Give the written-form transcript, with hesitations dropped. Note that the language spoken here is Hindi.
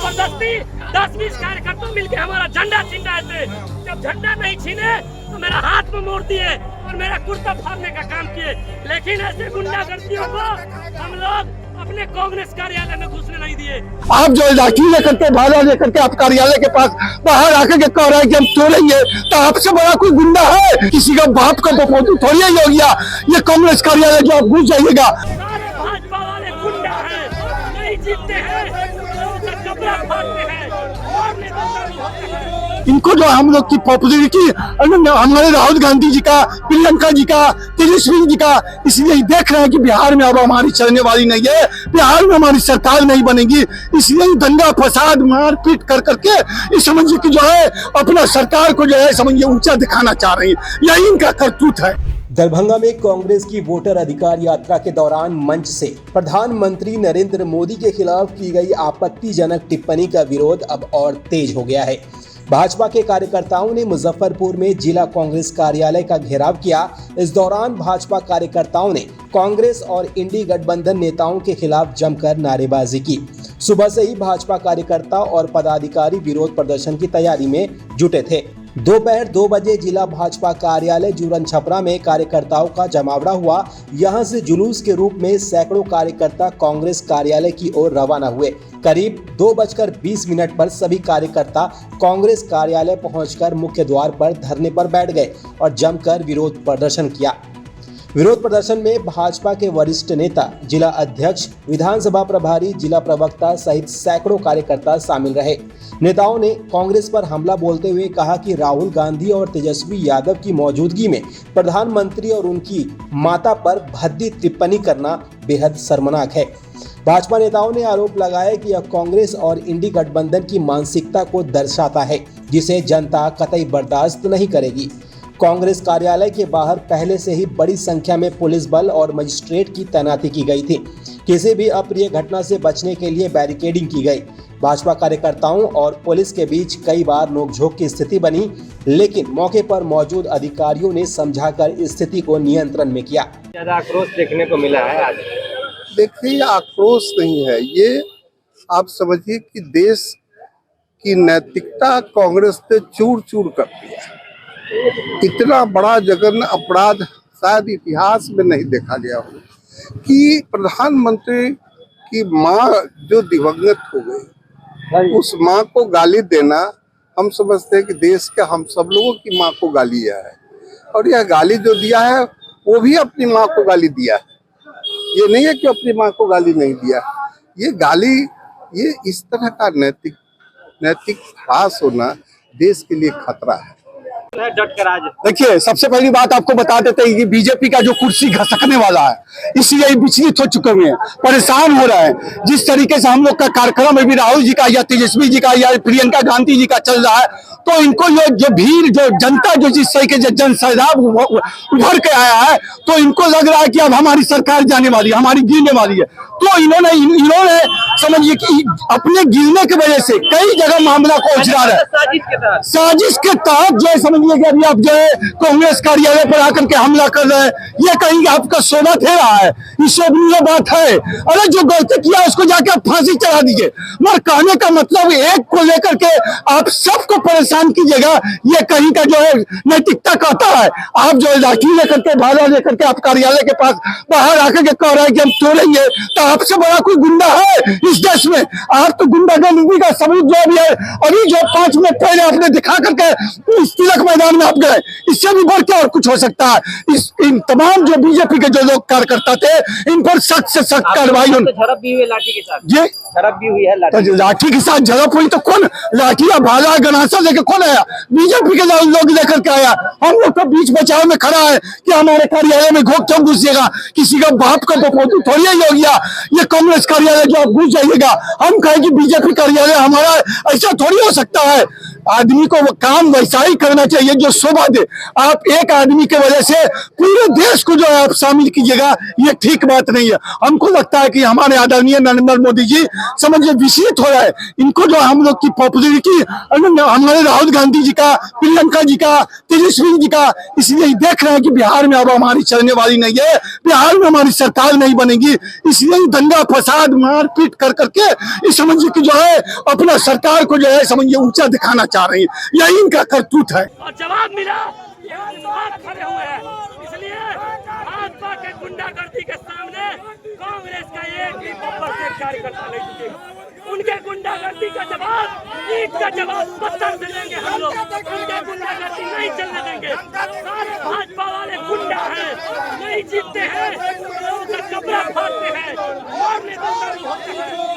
जबरदस्ती 10-20 कार्यकर्ता मिलकर हमारा झंडा छीन रहे थे। जब झंडा नहीं छीने तो मेरा हाथ में मोड़ दिए और मेरा कुर्ता फाड़ने का काम किए। लेकिन ऐसे गुंडागर्दियों को हम लोग अपने कांग्रेस कार्यालय में घुसने नहीं दिए। आप जो लाठी लेकर के भाला लेकर के आप कार्यालय के पास बाहर आकर के कह रहे हैं कि हम तोड़ेंगे, तो आपसे बड़ा कोई गुंडा है? किसी का बाप का बपोतू थोड़ी ही हो गया ये कांग्रेस कार्यालय जो आप घुस जाइएगा। सारे भाजपा वाले गुंडा हैं, नहीं जीतते हैं, लोगों का कपड़ा फाड़ते हैं, मारने देते हैं। इनको जो हम लोग की पॉपुलरिटी हमारे राहुल गांधी जी का, प्रियंका जी का, तेजस्वी जी का, इसलिए देख रहे हैं कि बिहार में अब हमारी चलने वाली नहीं है, बिहार में हमारी सरकार नहीं बनेगी। इसलिए दंगा फसाद मारपीट कर करके इस समझिए कि जो है अपना सरकार को जो है समझिए ऊंचा दिखाना चाह रही है। यही इनका करतूत है। दरभंगा में कांग्रेस की वोटर अधिकार यात्रा के दौरान मंच से प्रधानमंत्री नरेंद्र मोदी के खिलाफ की गई आपत्तिजनक टिप्पणी का विरोध अब और तेज हो गया है। भाजपा के कार्यकर्ताओं ने मुजफ्फरपुर में जिला कांग्रेस कार्यालय का घेराव किया। इस दौरान भाजपा कार्यकर्ताओं ने कांग्रेस और इंडी गठबंधन नेताओं के खिलाफ जमकर नारेबाजी की। सुबह से ही भाजपा कार्यकर्ता और पदाधिकारी विरोध प्रदर्शन की तैयारी में जुटे थे। दोपहर 2 बजे जिला भाजपा कार्यालय जूरन छपरा में कार्यकर्ताओं का जमावड़ा हुआ। यहां से जुलूस के रूप में सैकड़ों कार्यकर्ता कांग्रेस कार्यालय की ओर रवाना हुए। करीब 2:20 पर सभी कार्यकर्ता कांग्रेस कार्यालय पहुंचकर मुख्य द्वार पर धरने पर बैठ गए और जमकर विरोध प्रदर्शन किया। विरोध प्रदर्शन में भाजपा के वरिष्ठ नेता, जिला अध्यक्ष, विधानसभा प्रभारी, जिला प्रवक्ता सहित सैकड़ों कार्यकर्ता शामिल रहे। नेताओं ने कांग्रेस पर हमला बोलते हुए कहा कि राहुल गांधी और तेजस्वी यादव की मौजूदगी में प्रधानमंत्री और उनकी माता पर भद्दी टिप्पणी करना बेहद शर्मनाक है। भाजपा नेताओं ने आरोप लगाया कि यह कांग्रेस और इंडी गठबंधन की मानसिकता को दर्शाता है, जिसे जनता कतई बर्दाश्त नहीं करेगी। कांग्रेस कार्यालय के बाहर पहले से ही बड़ी संख्या में पुलिस बल और मजिस्ट्रेट की तैनाती की गई थी। किसी भी अप्रिय घटना से बचने के लिए बैरिकेडिंग की गई। भाजपा कार्यकर्ताओं और पुलिस के बीच कई बार नोकझोंक की स्थिति बनी, लेकिन मौके पर मौजूद अधिकारियों ने समझाकर स्थिति को नियंत्रण में किया। ज्यादा आक्रोश देखने को मिला है आज। देखिए, आक्रोश नहीं है ये, आप समझिए कि देश की नैतिकता कांग्रेस ने चूर चूर कर दिया। इतना बड़ा जघन्य अपराध शायद इतिहास में नहीं देखा गया हो कि प्रधानमंत्री की मां जो दिवंगत हो गई, उस मां को गाली देना, हम समझते हैं कि देश के हम सब लोगों की मां को गाली दिया है। और यह गाली जो दिया है वो भी अपनी मां को गाली दिया है। ये नहीं है कि अपनी मां को गाली नहीं दिया। ये गाली, ये इस तरह का नैतिक ह्रास होना देश के लिए खतरा है। देखिए, सबसे पहली बात आपको बता देते हैं कि बीजेपी का जो कुर्सी घसकने वाला है, इसलिए विचलित हो चुके हुए हैं, परेशान हो रहे हैं। जिस तरीके से हम लोग का कार्यक्रम अभी राहुल जी का या तेजस्वी जी का या प्रियंका गांधी जी का चल रहा है, तो इनको जो भीड़, जो जनता, जो जिस तरीके से जन सैलाब उभर के आया है, तो इनको लग रहा है कि अब हमारी सरकार जाने वाली है, हमारी गिरने वाली है। तो इन्होंने समझिए कि अपने गिरने की वजह से कई जगह मामला को उछला रहा है। साजिश के तहत जो समझिए कि अभी आप जो है कांग्रेस कार्यालय पर आकर के हमला कर रहे हैं, ये कहीं आपका शोभा दे रहा है, ये शोभनीय बात है। अरे जो गलती किया उसको जाके आप फांसी चढ़ा दीजिए। मगर कहने का मतलब एक को लेकर के आप सबको परेशान कीजिएगा, ये कहीं का जो है नैतिकता कहता है। आप जो लाठी लेकर के, भाला लेकर के आप कार्यालय के पास बाहर आकर के कह रहे हैं कि हम तोड़ेंगे, तो आपसे बड़ा कोई गुंडा है इस देश में? आप तो गुंडागर्दी का सबूत जो भी है, अभी जो 5 मिनट पहले आपने दिखा करके इस तिलक मैदान में आप गए, इससे भी बढ़ के और कुछ हो सकता है। इन तमाम जो बीजेपी के जो लोग कार्यकर्ता थे, इन पर सख्त से सख्त कार्रवाई झड़प भी हुई है लाठी के साथ। ये झड़प भी हुई है लाठी के साथ झड़प हुई, तो कौन लाठी या भाला गनासा लेके कौन आया? बीजेपी के लोग लेकर के आया। हम लोग तो बीच बचाव में खड़ा है कि हमारे कार्यालय में क्यों घुसिएगा? किसी का बाप का बपोतू थोड़ी ही हो गया ये कांग्रेस कार्यालय जो आप घुस जाइएगा। हम कहें कि बीजेपी कार्यालय हमारा, ऐसा थोड़ी हो सकता है। आदमी को वो काम वैसा ही करना चाहिए जो शोभा दे। आप एक आदमी के वजह से पूरे देश को जो है आप शामिल कीजिएगा, ये ठीक बात नहीं है। हमको लगता है कि हमारे आदरणीय नरेंद्र मोदी जी समझिए विचलित हो रहा है। इनको जो हम लोग की पॉपुलरिटी हमारे राहुल गांधी जी का, प्रियंका जी का, तेजस्वी जी का, इसलिए देख रहे हैं कि बिहार में अब हमारी चलने वाली नहीं है, बिहार में हमारी सरकार नहीं बनेगी। इसलिए दंगा फसाद मारपीट कर करके इस समझिए कि जो है अपना सरकार को जो है समझिए ऊंचा दिखाना चाह रही है। यही इनका करतूत है। और जवाब मिला, खड़े हुए हैं। इसलिए भाजपा के गुंडागर्दी के सामने कांग्रेस का एक भी परसेंट कार्यकर्ता नहीं झुकेगा। उनके गुंडागर्दी का जवाब, ईट का जवाब पत्थर से देंगे हम लोग। उनके गुंडागर्दी नहीं चलने देंगे। सारे भाजपा वाले गुंडा हैं, नहीं जीतते हैं, लोगों का कपड़ा फाड़ते हैं, मारने को होते हैं।